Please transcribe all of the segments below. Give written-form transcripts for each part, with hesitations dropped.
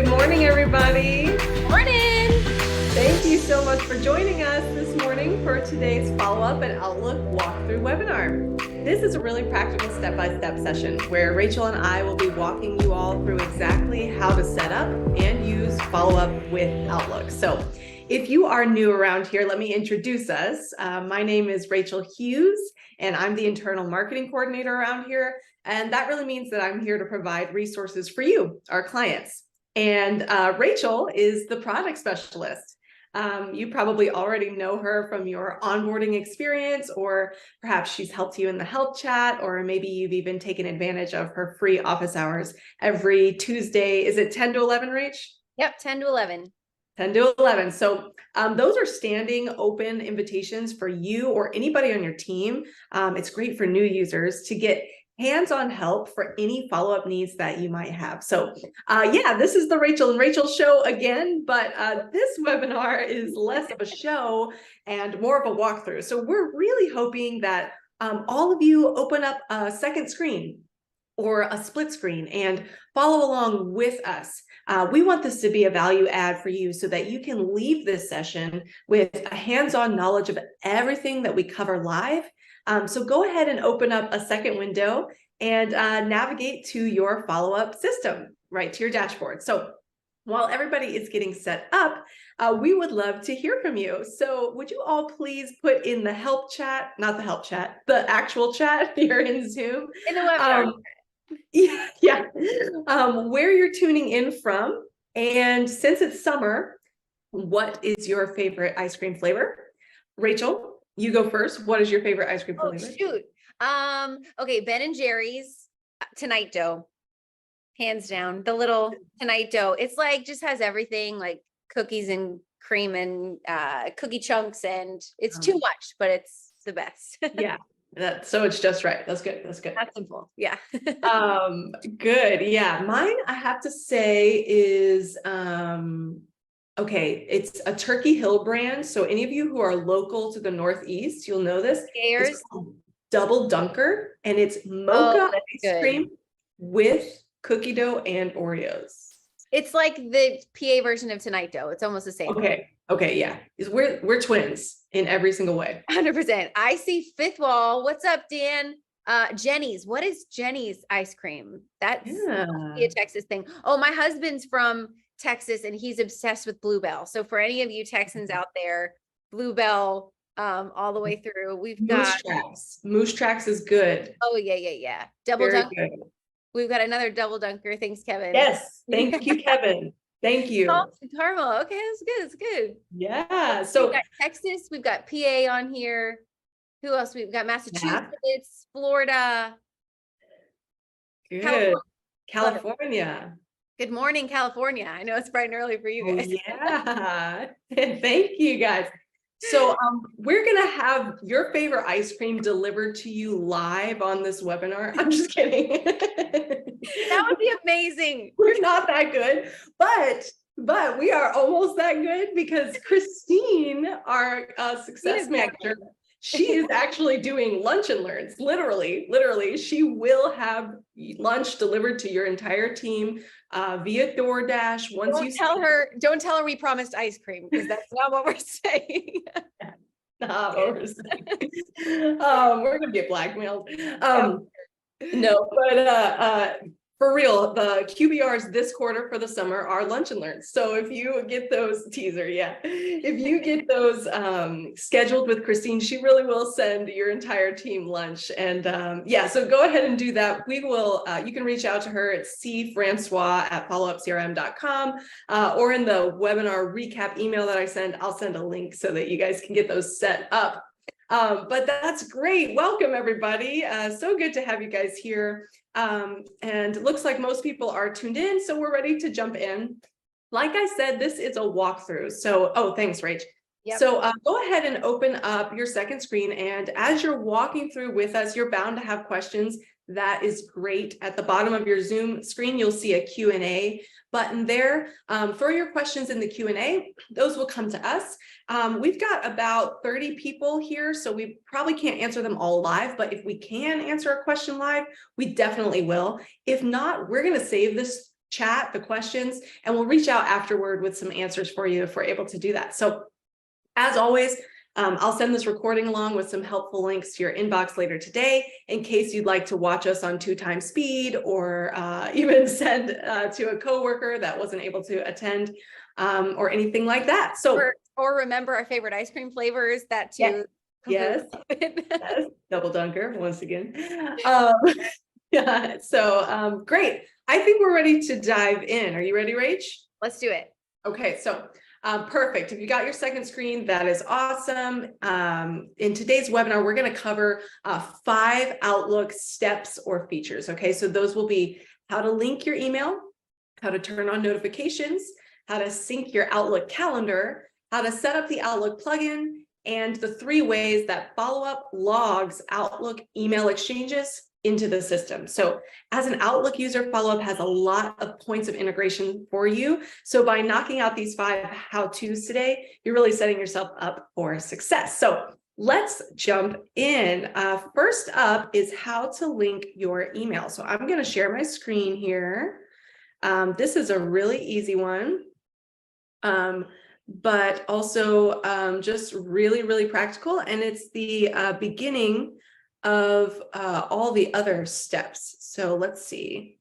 Good morning, everybody. Morning. Thank you so much for joining us this morning for today's Follow-Up and Outlook walkthrough webinar. This is a really practical step-by-step session where Rachel and I will be walking you all through exactly how to set up and use Follow-Up with Outlook. So if you are new around here, let me introduce us. My name is Rachel Hughes, and I'm the internal marketing coordinator around here. And that really means that I'm here to provide resources for you, our clients. And Rachel is the product specialist. You probably already know her from your onboarding experience, or perhaps she's helped you in the help chat, or maybe you've even taken advantage of her free office hours every Tuesday. Is it 10 to 11, Rach? Yep, 10 to 11. 10 to 11. So those are standing open invitations for you or anybody on your team. It's great for new users to get hands-on help for any follow-up needs that you might have. So yeah, this is the Rachel and Rachel show again, but this webinar is less of a show and more of a walkthrough. So we're really hoping that all of you open up a second screen or a split screen and follow along with us. We want this to be a value add for you so that you can leave this session with a hands-on knowledge of everything that we cover live. So go ahead and open up a second window and navigate to your follow-up system, right to your dashboard. So while everybody is getting set up, we would love to hear from you. So would you all please put in the help chat, not the help chat, the actual chat here in Zoom. In the webinar. Yeah. Where you're tuning in from. And since it's summer, what is your favorite ice cream flavor? Rachel, you go first. What is your favorite ice cream flavor? Shoot. Okay, Ben and Jerry's Tonight Dough. Hands down. The little Tonight Dough. It's like just has everything like cookies and cream and cookie chunks, and it's too much, but it's the best. Yeah. So it's just right. That's good. That's good. That's simple. Yeah. Good. Yeah. Mine, I have to say, is okay, it's a Turkey Hill brand. So any of you who are local to the Northeast, you'll know this. It's called Double Dunker, and it's mocha ice cream with cookie dough and Oreos. It's like the PA version of Tonight Dough. It's almost the same. Okay, yeah. We're twins in every single way. 100%. I see Fifth Wall. What's up, Dan? Jenny's. What is Jenny's ice cream? That's a Texas thing. Oh, my husband's from Texas and he's obsessed with Bluebell. So for any of you Texans out there, Bluebell all the way through. We've got Moose Tracks is good. Oh, yeah. Double Dunker. We've got another Double Dunker. Thanks, Kevin. Yes. Thank you, Kevin. Thank you. Caramel. Okay, that's good. That's good. Yeah. So we've got Texas, we've got PA on here. Who else? We've got Massachusetts, Florida. Good. California. Good morning, California. I know it's bright and early for you guys. Yeah. Thank you, guys. So we're going to have your favorite ice cream delivered to you live on this webinar. I'm just kidding. That would be amazing. We're not that good, but we are almost that good because Christine, our success manager, she is actually doing lunch and learns. Literally, she will have lunch delivered to your entire team via DoorDash. Don't tell her we promised ice cream, because that's not what we're saying. Not what we're saying. We're gonna get blackmailed. No, but for real, the QBRs this quarter for the summer are lunch and learns. So if you get those if you get those scheduled with Christine, she really will send your entire team lunch. And yeah, so go ahead and do that. We will, you can reach out to her at cfrancois@followupcrm.com or in the webinar recap email that I send, I'll send a link so that you guys can get those set up. But that's great. Welcome, everybody. So good to have you guys here. And it looks like most people are tuned in, so we're ready to jump in. Like I said, this is a walkthrough. So, thanks, Rach. Yep. So go ahead and open up your second screen. And as you're walking through with us, you're bound to have questions. That is great. At the bottom of your Zoom screen, you'll see a Q&A button there. Throw your questions in the Q&A. Those will come to us. We've got about 30 people here, so we probably can't answer them all live, but if we can answer a question live, we definitely will. If not, we're going to save this chat, the questions, and we'll reach out afterward with some answers for you if we're able to do that. So as always, I'll send this recording along with some helpful links to your inbox later today in case you'd like to watch us on 2x speed, or even send to a coworker that wasn't able to attend, or anything like that. So, or remember our favorite ice cream flavors, that too. Yes, yes, double dunker once again. Yeah, so great. I think we're ready to dive in. Are you ready, Rach? Let's do it. Okay, so perfect. If you got your second screen, that is awesome. In today's webinar, we're going to cover 5 Outlook steps or features. Okay, so those will be how to link your email, how to turn on notifications, how to sync your Outlook calendar, how to set up the Outlook plugin, and the 3 ways that Followup logs Outlook email exchanges into the system. So as an Outlook user, Followup has a lot of points of integration for you. So by knocking out these 5 how-tos today, you're really setting yourself up for success. So let's jump in. First up is how to link your email. So I'm going to share my screen here. This is a really easy one, but also just really, really practical. And it's the beginning of all the other steps. So let's see.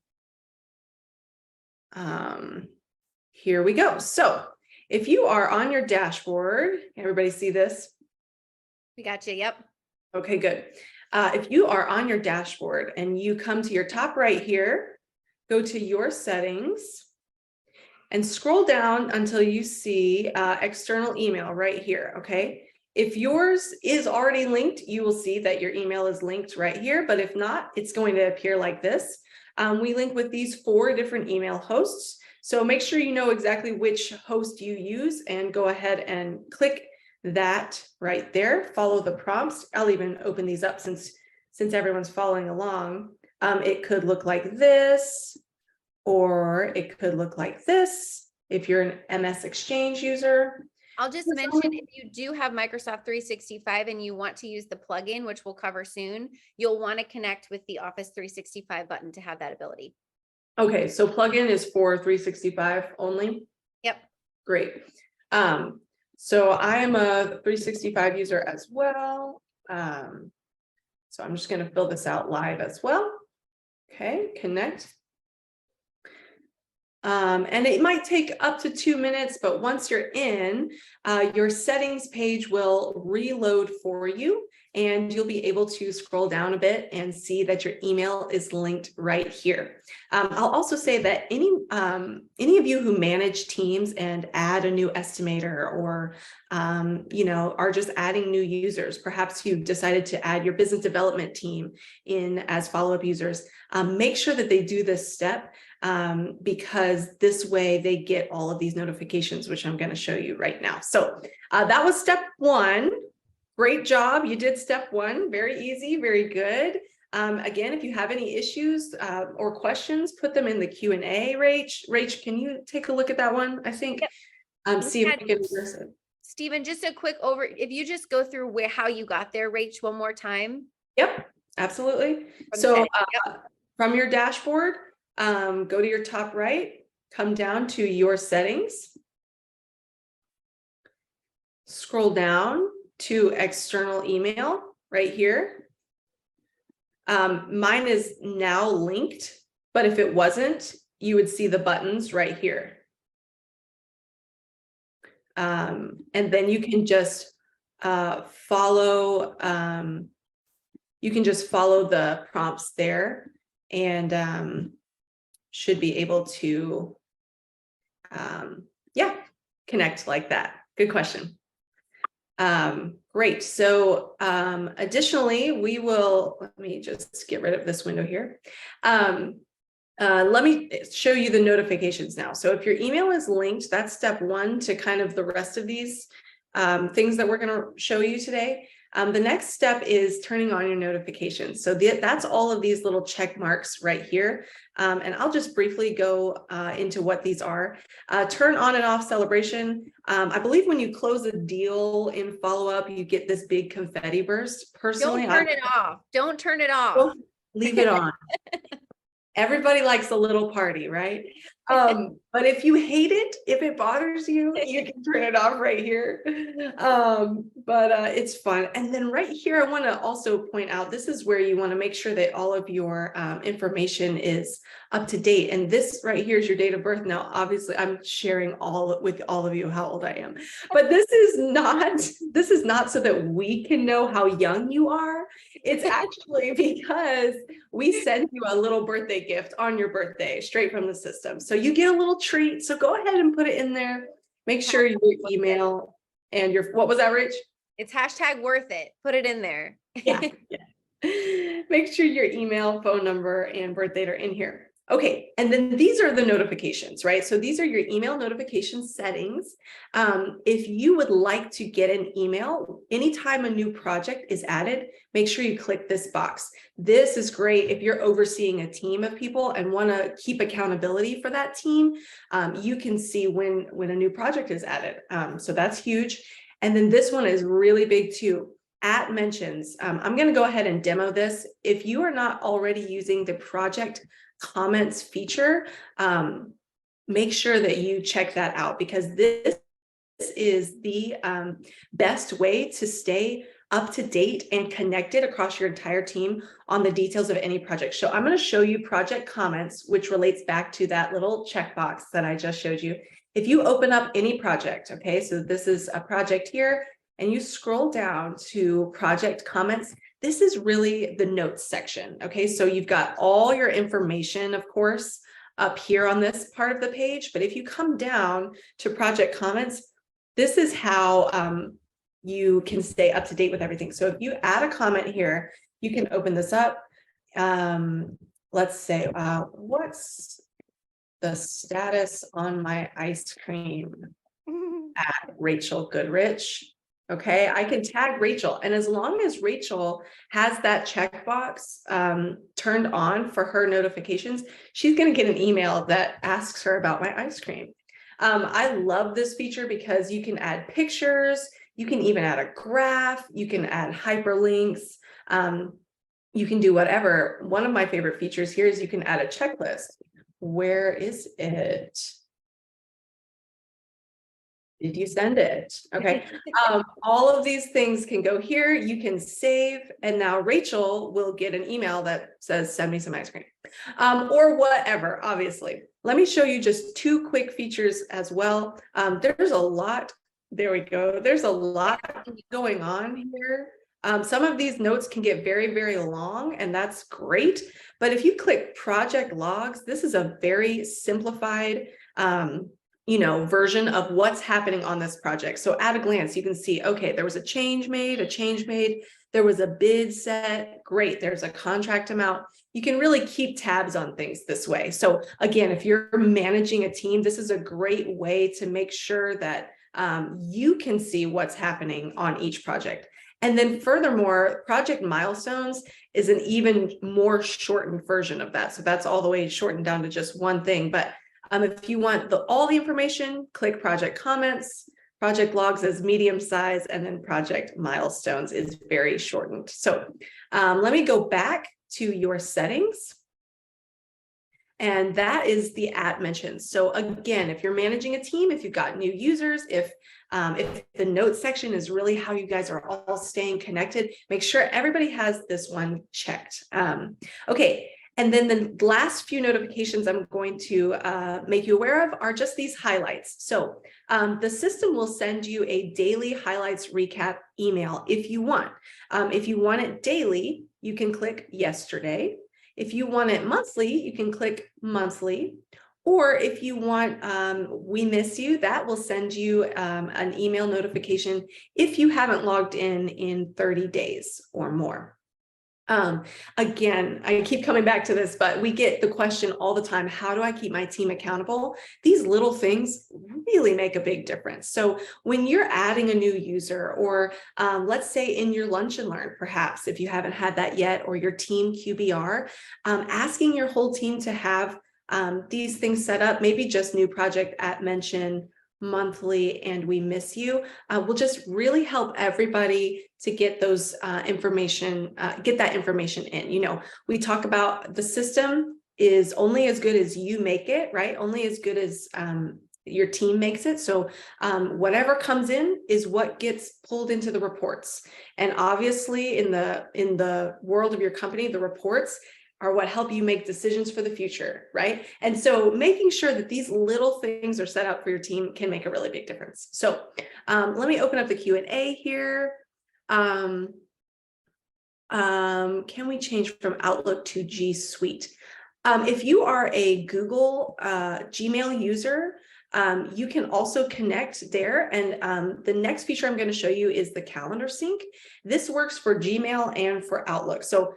Here we go. So if you are on your dashboard, everybody see this? We got you. Yep. Okay, good. If you are on your dashboard and you come to your top right here, go to your settings and scroll down until you see external email right here. Okay. If yours is already linked, you will see that your email is linked right here, but if not, it's going to appear like this. We link with these 4 different email hosts. So make sure you know exactly which host you use and go ahead and click that right there. Follow the prompts. I'll even open these up since everyone's following along. It could look like this, or it could look like this if you're an MS Exchange user. I'll just mention, if you do have Microsoft 365 and you want to use the plugin, which we'll cover soon, you'll want to connect with the Office 365 button to have that ability. Okay, so plugin is for 365 only? Yep. Great. So I am a 365 user as well. So I'm just going to fill this out live as well. Okay, connect. And it might take up to 2 minutes, but once you're in, your settings page will reload for you, and you'll be able to scroll down a bit and see that your email is linked right here. I'll also say that any of you who manage teams and add a new estimator, or are just adding new users, perhaps you've decided to add your business development team in as Followup users, make sure that they do this step, because this way they get all of these notifications, which I'm going to show you right now. So that was step 1. Great job. You did step 1. Very easy. Very good. Again, if you have any issues or questions, put them in the Q&A. Rach, can you take a look at that one? I think, see if we can address it. Stephen, just a quick if you just go through how you got there, Rach, one more time. Yep, absolutely. So from your dashboard, go to your top right, come down to your settings, scroll down to external email right here. Mine is now linked, but if it wasn't, you would see the buttons right here. And then you can just follow the prompts there, and should be able to connect like that. Good question. Great. So additionally, let me just get rid of this window here. Let me show you the notifications now. So if your email is linked, that's step 1 to kind of the rest of these things that we're going to show you today. The next step is turning on your notifications. So that's all of these little check marks right here. And I'll just briefly go into what these are. Turn on and off celebration. I believe when you close a deal in Followup, you get this big confetti burst. Personally, don't turn it off. Don't turn it off. Leave it on. Everybody likes a little party, right? But if you hate it, if it bothers you, you can turn it off right here. It's fun. And then right here, I want to also point out, this is where you want to make sure that all of your information is up to date. And this right here is your date of birth. Now, obviously, I'm sharing with all of you how old I am, but this is not so that we can know how young you are. It's actually because we send you a little birthday gift on your birthday straight from the system. So you get a little treat. So go ahead and put it in there. Make sure your email and what was that, Rich? It's hashtag worth it. Put it in there. Yeah. Make sure your email, phone number, and birth date are in here. Okay, and then these are the notifications, right? So these are your email notification settings. If you would like to get an email anytime a new project is added, make sure you click this box. This is great if you're overseeing a team of people and want to keep accountability for that team. You can see when a new project is added. So that's huge. And then this one is really big too. At mentions. I'm going to go ahead and demo this. If you are not already using the project comments feature, make sure that you check that out, because this is the best way to stay up to date and connected across your entire team on the details of any project. So I'm going to show you project comments, which relates back to that little checkbox that I just showed you. If you open up any project, okay, so this is a project here, and you scroll down to project comments, this is really the notes section. Okay, so you've got all your information, of course, up here on this part of the page. But if you come down to project comments, this is how you can stay up to date with everything. So if you add a comment here, you can open this up. Let's say, what's the status on my ice cream at Rachel Goodrich? Okay, I can tag Rachel, and as long as Rachel has that checkbox turned on for her notifications, she's going to get an email that asks her about my ice cream. I love this feature because you can add pictures, you can even add a graph, you can add hyperlinks, you can do whatever. One of my favorite features here is you can add a checklist. Where is it? Did you send it? Okay. All of these things can go here. You can save, and now Rachel will get an email that says, send me some ice cream, or whatever, obviously. Let me show you just two quick features as well. There's a lot. There we go. There's a lot going on here. Some of these notes can get very, very long, and that's great. But if you click project logs, this is a very simplified version of what's happening on this project. So at a glance, you can see, okay, there was a change made, there was a bid set, great, there's a contract amount. You can really keep tabs on things this way. So again, if you're managing a team, this is a great way to make sure that you can see what's happening on each project. And then furthermore, project milestones is an even more shortened version of that. So that's all the way shortened down to just one thing. But if you want all the information, click project comments. Project logs is medium size, and then project milestones is very shortened. So let me go back to your settings. And that is the at mentions. So again, if you're managing a team, if you've got new users, if the notes section is really how you guys are all staying connected, make sure everybody has this one checked. Okay. And then the last few notifications I'm going to make you aware of are just these highlights. So the system will send you a daily highlights recap email if you want. If you want it daily, you can click yesterday. If you want it monthly, you can click monthly. Or if you want we miss you, that will send you an email notification if you haven't logged in 30 days or more. Again, I keep coming back to this, but we get the question all the time, how do I keep my team accountable? These little things really make a big difference. So when you're adding a new user, or let's say in your lunch and learn, perhaps if you haven't had that yet, or your team QBR, asking your whole team to have these things set up, maybe just new project at mention, monthly, and we miss you, will just really help everybody to get those get that information in. We talk about the system is only as good as you make it, right? Only as good as your team makes it. So whatever comes in is what gets pulled into the reports. And obviously in the world of your company, the reports are what help you make decisions for the future, right? And so making sure that these little things are set out for your team can make a really big difference. So let me open up the Q&A here. Can we change from Outlook to G Suite? If you are a Google Gmail user, you can also connect there. And the next feature I'm going to show you is the calendar sync. This works for Gmail and for Outlook. So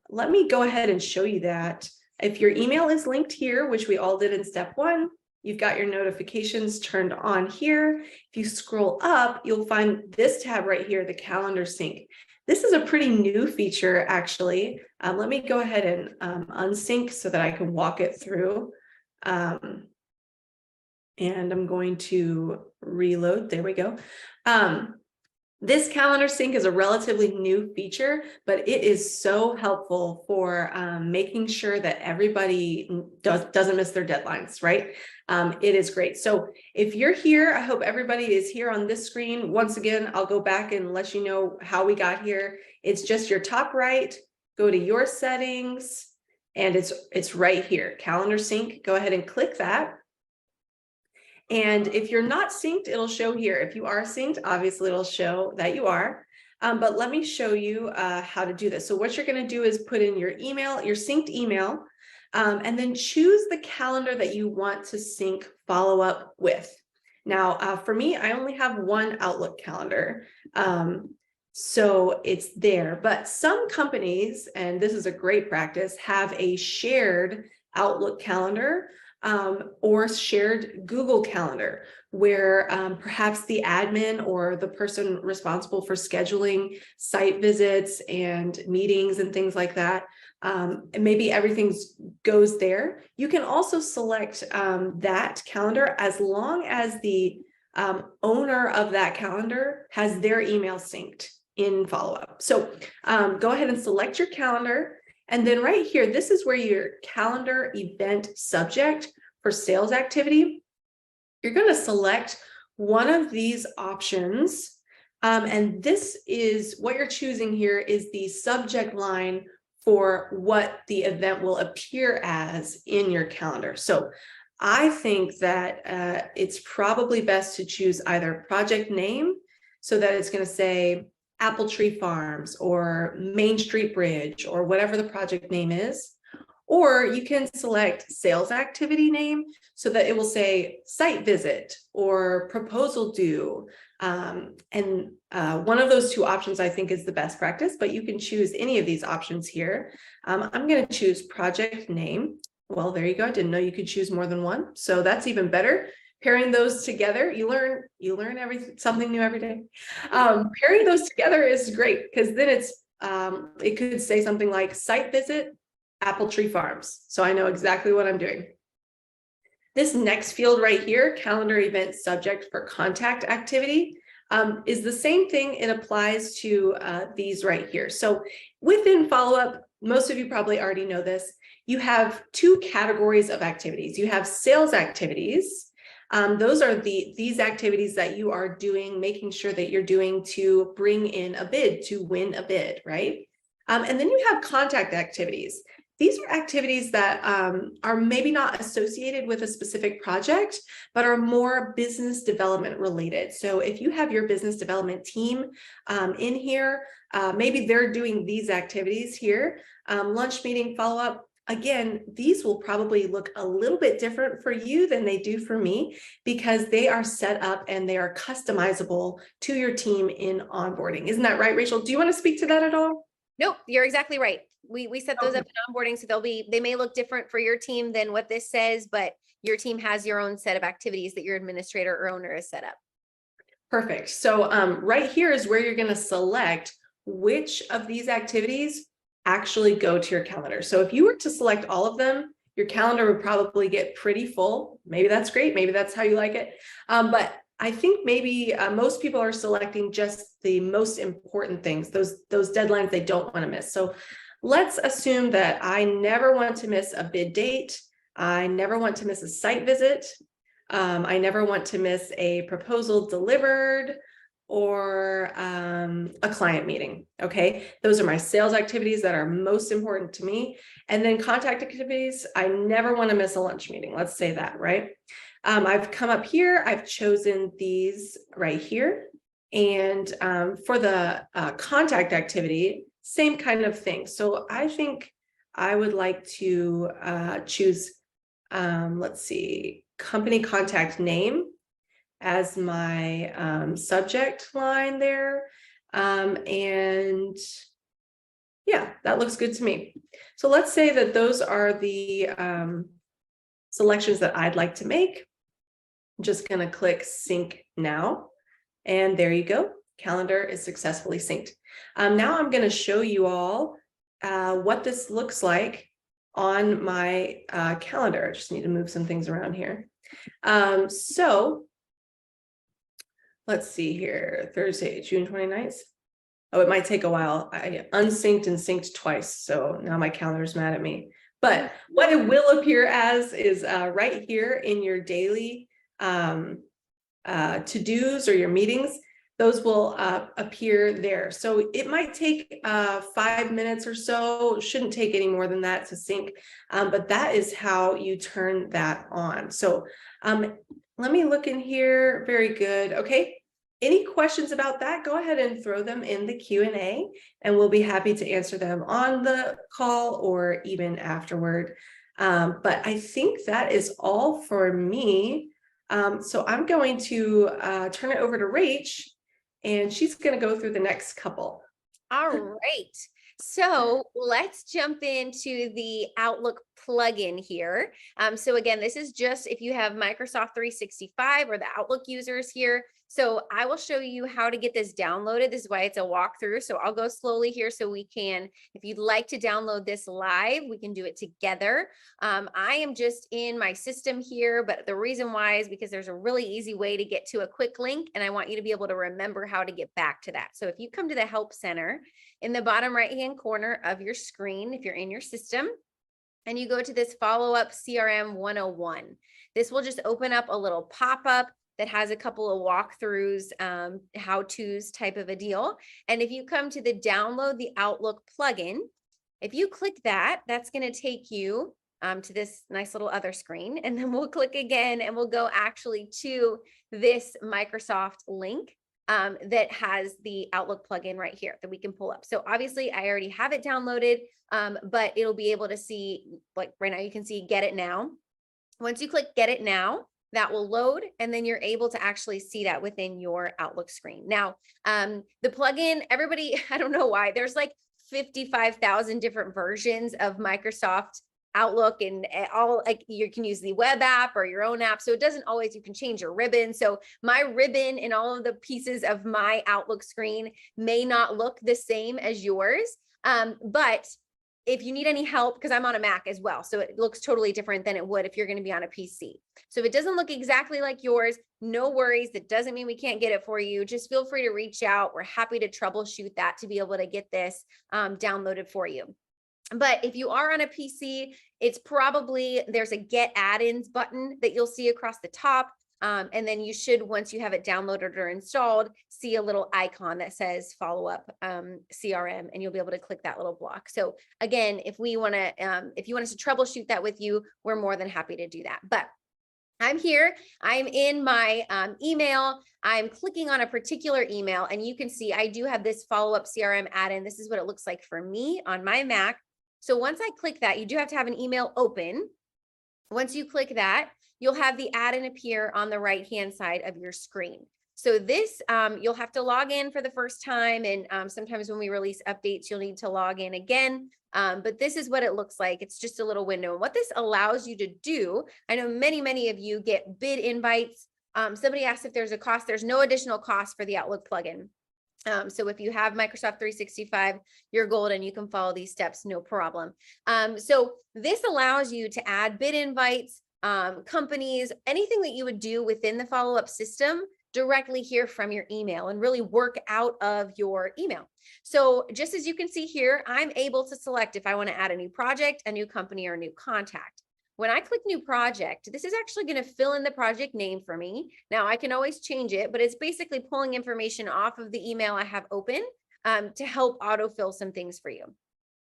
let me go ahead and show you that. If your email is linked here, which we all did in step 1, you've got your notifications turned on here. If you scroll up, you'll find this tab right here, the calendar sync. This is a pretty new feature, actually. Let me go ahead and unsync so that I can walk it through. And I'm going to reload. There we go. This calendar sync is a relatively new feature, but it is so helpful for making sure that everybody doesn't miss their deadlines, right? It is great. So if you're here, I hope everybody is here on this screen. Once again, I'll go back and let you know how we got here. It's just your top right, go to your settings, and it's right here, calendar sync. Go ahead and click that. And if you're not synced, it'll show here. If you are synced, obviously it'll show that you are. But let me show you how to do this. So what you're going to do is put in your email, your synced email, and then choose the calendar that you want to sync Followup with. Now, for me, I only have one Outlook calendar. So it's there. But some companies, and this is a great practice, have a shared Outlook calendar. Or shared Google Calendar, where perhaps the admin or the person responsible for scheduling site visits and meetings and things like that, maybe everything goes there. You can also select that calendar as long as the owner of that calendar has their email synced in Followup. So go ahead and select your calendar. And then right here, this is where your calendar event subject for sales activity. You're going to select one of these options. And this is what you're choosing here is the subject line for what the event will appear as in your calendar. So I think that it's probably best to choose either project name, so that it's going to say Apple Tree Farms or Main Street Bridge or whatever the project name is. Or you can select sales activity name so that it will say site visit or proposal due. And one of those two options I think is the best practice, but you can choose any of these options here. I'm going to choose project name. Well, there you go. I didn't know you could choose more than one. So that's even better. Pairing those together, you learn something new every day. Pairing those together is great because then it could say something like site visit Apple Tree Farms. So I know exactly what I'm doing. This next field right here, calendar event subject for contact activity, is the same thing. It applies to these right here. So within Followup, most of you probably already know this, you have two categories of activities. You have sales activities. Those are these activities that you are doing, making sure that you're doing to bring in a bid, to win a bid, right? And then you have contact activities. These are activities that are maybe not associated with a specific project, but are more business development related. So if you have your business development team in here, maybe they're doing these activities here, lunch meeting, follow-up. Again, these will probably look a little bit different for you than they do for me because they are set up and they are customizable to your team in onboarding. Isn't that right, Rachel? Do you want to speak to that at all? Nope, you're exactly right. We set those up in onboarding, so they may look different for your team than what this says, but your team has your own set of activities that your administrator or owner has set up. Perfect. So right here is where you're going to select which of these activities actually go to your calendar. So if you were to select all of them, your calendar would probably get pretty full. Maybe that's great. Maybe that's how you like it. But I think maybe most people are selecting just the most important things, those deadlines they don't want to miss. So let's assume that I never want to miss a bid date. I never want to miss a site visit. I never want to miss a proposal delivered or a client meeting. Okay, those are my sales activities that are most important to me. And then contact activities, I never want to miss a lunch meeting. Let's say that, right? I've come up here, I've chosen these right here. And for the contact activity, same kind of thing. So I think I would like to choose, let's see, company contact name as my subject line there. And yeah, that looks good to me. So let's say that those are the selections that I'd like to make. I'm just going to click sync now. And there you go. Calendar is successfully synced. Now I'm going to show you all what this looks like on my calendar. I just need to move some things around here. So let's see here, Thursday, June 29th. Oh, it might take a while. I unsynced and synced twice, so now my calendar's mad at me. But what it will appear as is right here in your daily to-dos or your meetings. Those will appear there. So it might take 5 minutes or so. Shouldn't take any more than that to sync, but that is how you turn that on. So let me look in here. Very good. Okay. Any questions about that? Go ahead and throw them in the Q&A, and we'll be happy to answer them on the call or even afterward. But I think that is all for me. So I'm going to turn it over to Rach, and she's going to go through the next couple. All right. So let's jump into the Outlook plugin here. So again, this is just if you have Microsoft 365 or the Outlook users here. So I will show you how to get this downloaded. This is why it's a walkthrough. So I'll go slowly here so we can, if you'd like to download this live, we can do it together. I am just in my system here, but the reason why is because there's a really easy way to get to a quick link, and I want you to be able to remember how to get back to that. So if you come to the Help Center in the bottom right-hand corner of your screen, if you're in your system, and you go to this Followup CRM 101, this will just open up a little pop-up that has a couple of walkthroughs, how-tos type of a deal. And if you come to the download the Outlook plugin, if you click that, that's going to take you to this nice little other screen. And then we'll click again and we'll go actually to this Microsoft link that has the Outlook plugin right here that we can pull up. So obviously I already have it downloaded, but it'll be able to see, like right now you can see Get It Now. Once you click Get It Now, that will load, and then you're able to actually see that within your Outlook screen. Now, the plugin, everybody, I don't know why, there's like 55,000 different versions of Microsoft Outlook, and all, like you can use the web app or your own app. So it doesn't always, you can change your ribbon. So my ribbon and all of the pieces of my Outlook screen may not look the same as yours. But if you need any help, because I'm on a Mac as well, so it looks totally different than it would if you're going to be on a PC. So if it doesn't look exactly like yours, no worries. That doesn't mean we can't get it for you. Just feel free to reach out. We're happy to troubleshoot that to be able to get this downloaded for you. But if you are on a PC, it's probably, there's a Get Add-ins button that you'll see across the top. And then you should, once you have it downloaded or installed, see a little icon that says Followup CRM, and you'll be able to click that little block. So again, if you want us to troubleshoot that with you, we're more than happy to do that. But I'm here, I'm in my email, I'm clicking on a particular email, and you can see I do have this Followup CRM add-in. This is what it looks like for me on my Mac. So once I click that, you do have to have an email open. Once you click that, you'll have the add-in appear on the right-hand side of your screen. So this, you'll have to log in for the first time, and sometimes when we release updates, you'll need to log in again. But this is what it looks like. It's just a little window. And what this allows you to do, I know many of you get bid invites. Somebody asked if there's a cost. There's no additional cost for the Outlook plugin. So if you have Microsoft 365, you're golden. You can follow these steps, no problem. So this allows you to add bid invites, companies, anything that you would do within the Followup system directly here from your email and really work out of your email. So just as you can see here, I'm able to select if I want to add a new project, a new company, or a new contact. When I click new project, this is actually going to fill in the project name for me. Now I can always change it, but it's basically pulling information off of the email I have open to help autofill some things for you.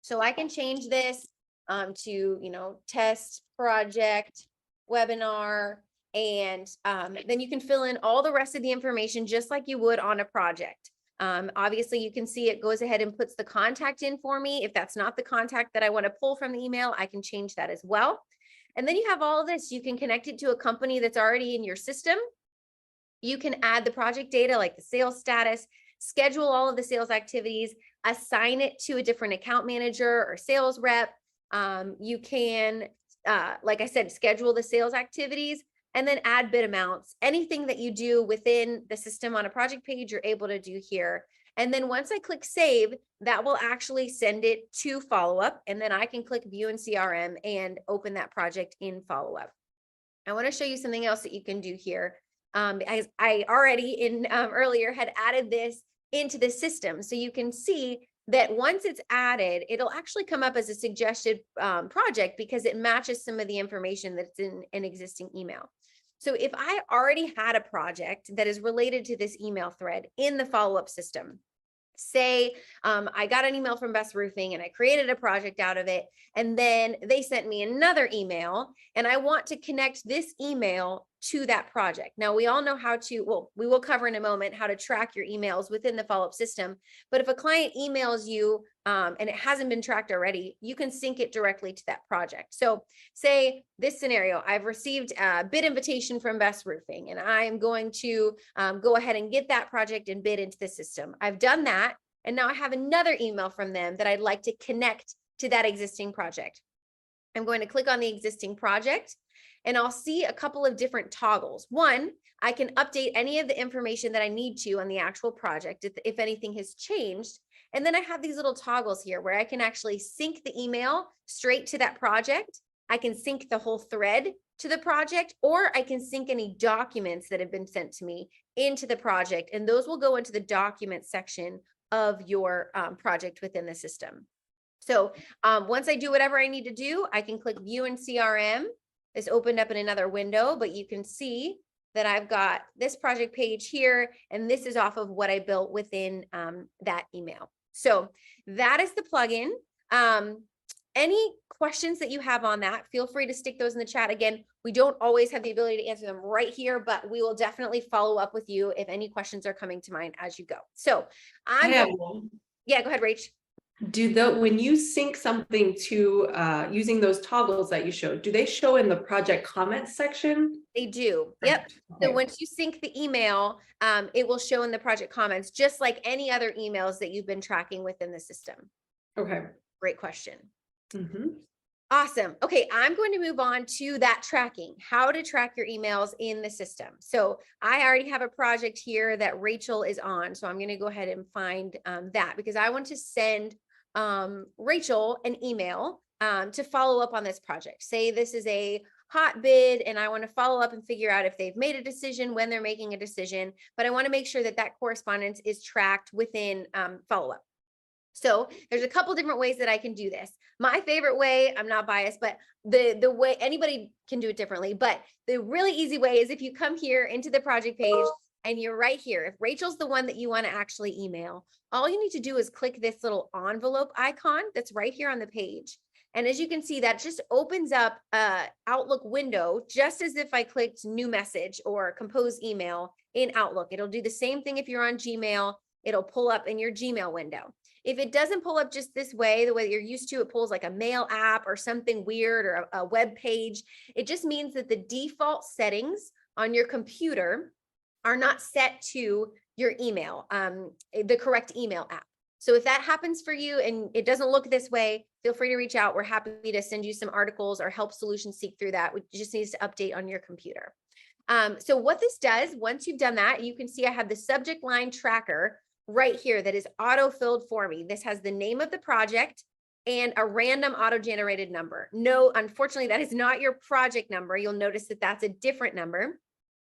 So I can change this to, test project webinar, and then you can fill in all the rest of the information just like you would on a project. Obviously, you can see it goes ahead and puts the contact in for me. If that's not the contact that I want to pull from the email, I can change that as well. And then you have all of this. You can connect it to a company that's already in your system. You can add the project data like the sales status, schedule all of the sales activities, assign it to a different account manager or sales rep. You can, like I said, schedule the sales activities and then add bid amounts. Anything that you do within the system on a project page, you're able to do here. And then once I click save, that will actually send it to Followup. And then I can click view in CRM and open that project in Followup. I want to show you something else that you can do here. As I already earlier had added this into the system. So you can see that once it's added, it'll actually come up as a suggested project because it matches some of the information that's in an existing email. So if I already had a project that is related to this email thread in the Followup system, say I got an email from Best Roofing and I created a project out of it, and then they sent me another email and I want to connect this email to that project. Now we all know how to, well, we will cover in a moment how to track your emails within the Followup system, but if a client emails you and it hasn't been tracked already, you can sync it directly to that project. So say this scenario, I've received a bid invitation from Best Roofing and I'm going to go ahead and get that project and bid into the system. I've done that. And now I have another email from them that I'd like to connect to that existing project. I'm going to click on the existing project and I'll see a couple of different toggles. One, I can update any of the information that I need to on the actual project if anything has changed. And then I have these little toggles here where I can actually sync the email straight to that project. I can sync the whole thread to the project, or I can sync any documents that have been sent to me into the project. And those will go into the document section of your project within the system. So once I do whatever I need to do, I can click view in CRM. This opened up in another window, but you can see that I've got this project page here, and this is off of what I built within that email. So that is the plugin. Any questions that you have on that, feel free to stick those in the chat. Again, we don't always have the ability to answer them right here, but we will definitely follow up with you if any questions are coming to mind as you go. So yeah, go ahead, Rach. When you sync something to using those toggles that you showed, do they show in the project comments section? They do. Yep. Okay. So once you sync the email, it will show in the project comments, just like any other emails that you've been tracking within the system. Okay. Great question. Awesome. Okay, I'm going to move on to that tracking, how to track your emails in the system. So I already have a project here that Rachel is on. So I'm going to go ahead and find that because I want to send Rachel an email to follow up on this project. Say this is a hot bid and I want to follow up and figure out if they've made a decision, when they're making a decision, but I want to make sure that that correspondence is tracked within Followup. So there's a couple different ways that I can do this. My favorite way, I'm not biased, but the way anybody can do it differently, but the really easy way is if you come here into the project page and you're right here. If Rachel's the one that you want to actually email, all you need to do is click this little envelope icon that's right here on the page. And as you can see, that just opens up an Outlook window, just as if I clicked new message or compose email in Outlook. It'll do the same thing if you're on Gmail. It'll pull up in your Gmail window. If it doesn't pull up just this way, the way you're used to, it pulls like a mail app or something weird or a web page. It just means that the default settings on your computer are not set to your email, the correct email app. So if that happens for you and it doesn't look this way, feel free to reach out. We're happy to send you some articles or help Solutions seek through that. It just needs to update on your computer. So what this does, once you've done that, you can see I have the subject line tracker right here that is auto-filled for me. This has the name of the project and a random auto-generated number. No, unfortunately, that is not your project number. You'll notice that that's a different number.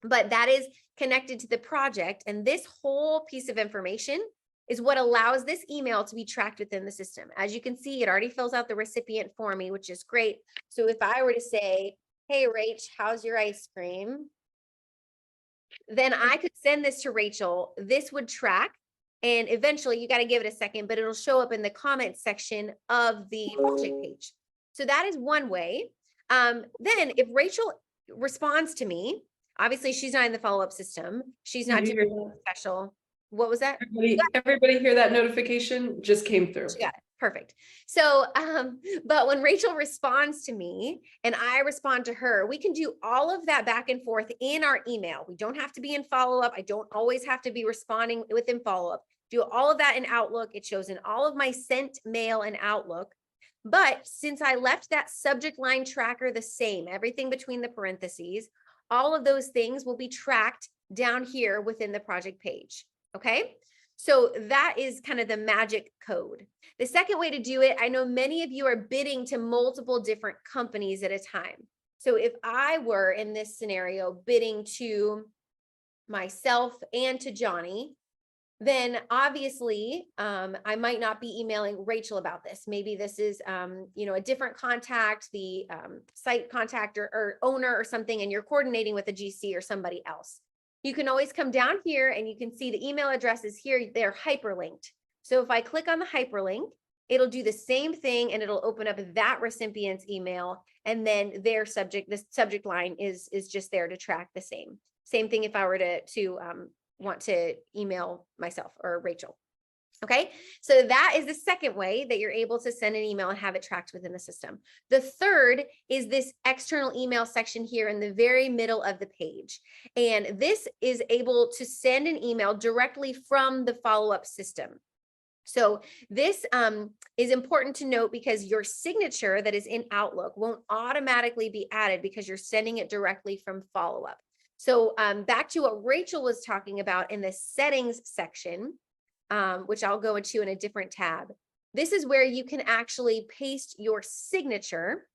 but that is connected to the project. And this whole piece of information is what allows this email to be tracked within the system. As you can see, it already fills out the recipient for me, which is great. So if I were to say, hey, Rach, how's your ice cream? Then I could send this to Rachel. This would track. And eventually, you got to give it a second, but it'll show up in the comments section of the project page. So that is one way. Then if Rachel responds to me, obviously she's not in the follow-up system. She's not doing anything special. What was that? Everybody hear that notification? Just came through. She got it. Perfect. So, but when Rachel responds to me and I respond to her, we can do all of that back and forth in our email. We don't have to be in follow-up. I don't always have to be responding within follow-up. Do all of that in Outlook. It shows in all of my sent mail in Outlook. But since I left that subject line tracker the same, everything between the parentheses, all of those things will be tracked down here within the project page. Okay. So that is kind of the magic code. The second way to do it, I know many of you are bidding to multiple different companies at a time. So if I were in this scenario bidding to myself and to Johnny, then obviously I might not be emailing Rachel about this. Maybe this is a different contact, the site contact or owner or something, and you're coordinating with a GC or somebody else. You can always come down here and you can see the email addresses here. They're hyperlinked. So if I click on the hyperlink, it'll do the same thing and it'll open up that recipient's email, and then their subject, the subject line is just there to track the same. Same thing if I were to want to email myself or Rachel. Okay, so that is the second way that you're able to send an email and have it tracked within the system. The third is this external email section here in the very middle of the page. And this is able to send an email directly from the follow-up system. So this is important to note because your signature that is in Outlook won't automatically be added because you're sending it directly from follow-up. So back to what Rachel was talking about in the settings section, which I'll go into in a different tab. This is where you can actually paste your signature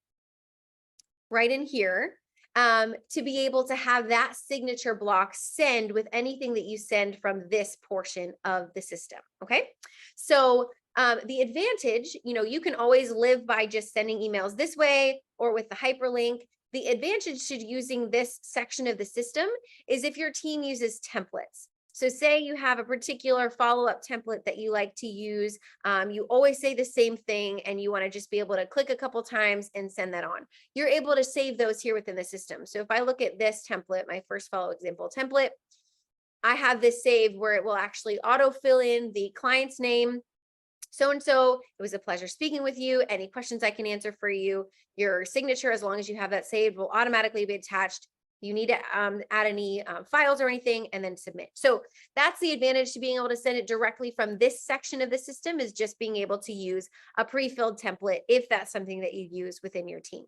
right in here to be able to have that signature block send with anything that you send from this portion of the system. Okay, so the advantage, you can always live by just sending emails this way or with the hyperlink. The advantage to using this section of the system is if your team uses templates. So say you have a particular follow-up template that you like to use, you always say the same thing and you want to just be able to click a couple times and send that on. You're able to save those here within the system. So if I look at this template, my first follow example template, I have this saved where it will actually auto fill in the client's name. So-and-so, it was a pleasure speaking with you. Any questions I can answer for you. Your signature, as long as you have that saved, will automatically be attached. You need to add any files or anything and then submit. So that's the advantage to being able to send it directly from this section of the system, is just being able to use a pre-filled template if that's something that you use within your team.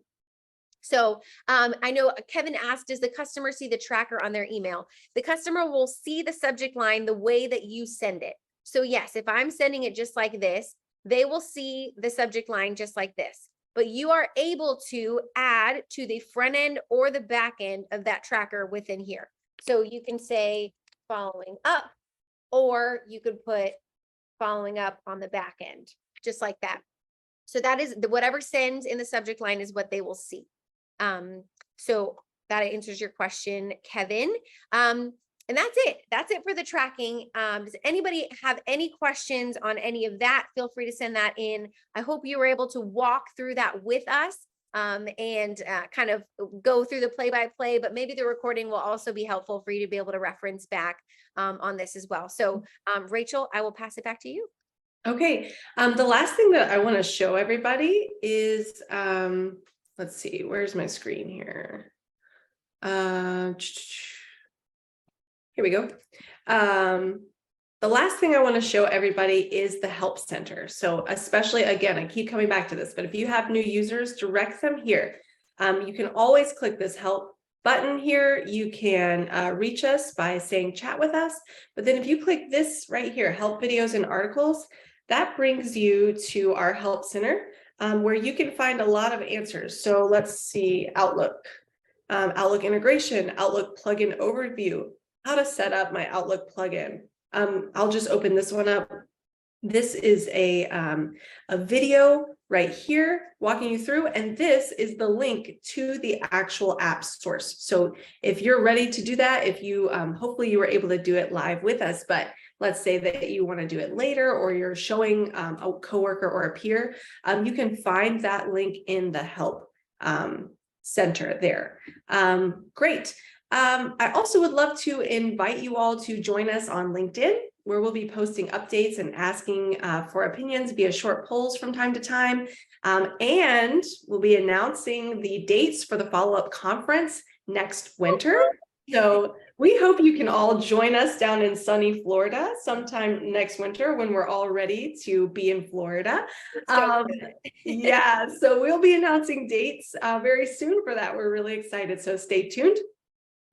So I know Kevin asked, does the customer see the tracker on their email? The customer will see the subject line the way that you send it. So yes, if I'm sending it just like this, they will see the subject line just like this. But you are able to add to the front end or the back end of that tracker within here. So you can say following up, or you could put following up on the back end, just like that. So that is whatever sends in the subject line is what they will see. So that answers your question, Kevin. And that's it. That's it for the tracking. Does anybody have any questions on any of that? Feel free to send that in. I hope you were able to walk through that with us and kind of go through the play-by-play, but maybe the recording will also be helpful for you to be able to reference back on this as well. So Rachel, I will pass it back to you. Okay. The last thing that I want to show everybody is, let's see, where's my screen here? Here we go. The last thing I want to show everybody is the Help Center. So especially, again, I keep coming back to this, but if you have new users, direct them here. You can always click this Help button here. You can reach us by saying chat with us. But then if you click this right here, Help Videos and Articles, that brings you to our Help Center where you can find a lot of answers. So let's see, Outlook. Outlook integration, Outlook plugin overview, how to set up my Outlook plugin. I'll just open this one up. This is a video right here walking you through, and this is the link to the actual app source. So if you're ready to do that, if you hopefully you were able to do it live with us, but let's say that you want to do it later, or you're showing a coworker or a peer, you can find that link in the help center there. Great. I also would love to invite you all to join us on LinkedIn, where we'll be posting updates and asking for opinions via short polls from time to time. And we'll be announcing the dates for the Followup conference next winter. So we hope you can all join us down in sunny Florida sometime next winter when we're all ready to be in Florida. Yeah, so we'll be announcing dates very soon for that. We're really excited, so stay tuned.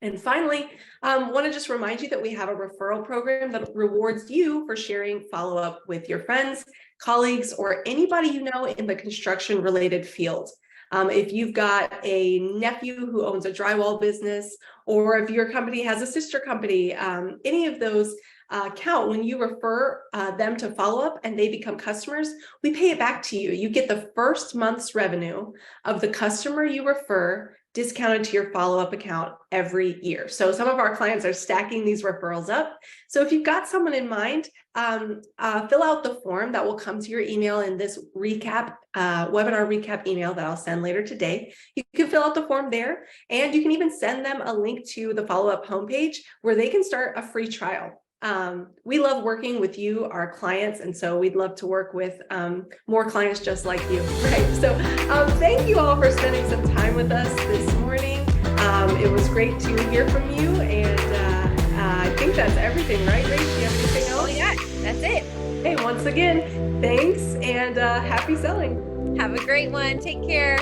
And finally, want to just remind you that we have a referral program that rewards you for sharing Followup with your friends, colleagues, or anybody you know in the construction-related field. If you've got a nephew who owns a drywall business, or if your company has a sister company, any of those count. When you refer them to Followup and they become customers, we pay it back to you. You get the first month's revenue of the customer you refer discounted to your Followup account every year. So some of our clients are stacking these referrals up. So if you've got someone in mind, fill out the form that will come to your email in this recap, webinar recap email that I'll send later today. You can fill out the form there, and you can even send them a link to the Followup homepage where they can start a free trial. We love working with you, our clients, and so we'd love to work with more clients just like you, right? So thank you all for spending some time with us this morning. It was great to hear from you, and I think that's everything, right, Rach? Do you have anything else? Oh yeah, that's it. Hey, once again, thanks, and happy selling. Have a great one. Take care.